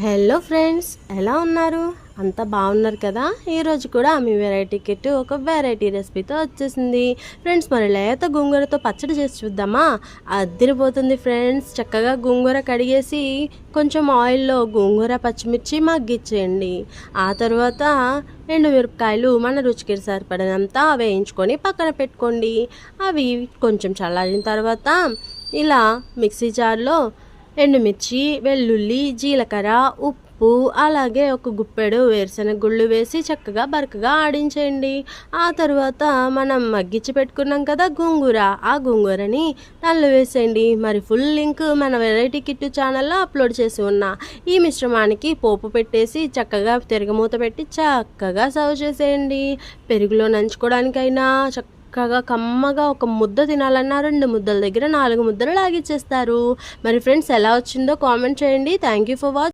Hello friends, ఎలా ఉన్నారు? అంతా బాగున్నారు కదా? ఈరోజు కూడా మీ వెరైటీ కిట్ ఒక వెరైటీ రెసిపీతో వచ్చేసింది ఫ్రెండ్స్. మరి లేత గోంగూరతో పచ్చడి చేసి చూద్దామా? అదిరిపోతుంది ఫ్రెండ్స్. చక్కగా గోంగూర కడిగేసి కొంచెం ఆయిల్లో గోంగూర పచ్చిమిర్చి మగ్గిచ్చేయండి. ఆ తర్వాత ఎండుమిరపకాయలు మన రుచికి సరిపడినంత వేయించుకొని పక్కన పెట్టుకోండి. అవి కొంచెం చల్లారిన తర్వాత ఇలా మిక్సీ జార్లో ఎండుమిర్చి, వెల్లుల్లి, జీలకర్ర, ఉప్పు, అలాగే ఒక గుప్పెడు వేరుశనగ గుళ్ళు వేసి చక్కగా బరకగా ఆడించేయండి. ఆ తర్వాత మనం మగ్గించి పెట్టుకున్నాం కదా గోంగూర, ఆ గోంగూరని దానిలో వేసేయండి. మరి ఫుల్ లింక్ మన వెరైటీ కిట్టు ఛానల్లో అప్లోడ్ చేసి ఉన్నా. ఈ మిశ్రమానికి పోపు పెట్టేసి చక్కగా తిరగమూత పెట్టి చక్కగా సర్వ్ చేసేయండి. పెరుగులో నంచుకోవడానికైనా చక్కగా కమ్మగా ఒక ముద్ద తినాలన్నా 2 ముద్దల దగ్గర 4 ముద్దలు లాగిచ్చేస్తారు. మరి ఫ్రెండ్స్, ఎలా వచ్చిందో కామెంట్ చేయండి. Thank you for watching.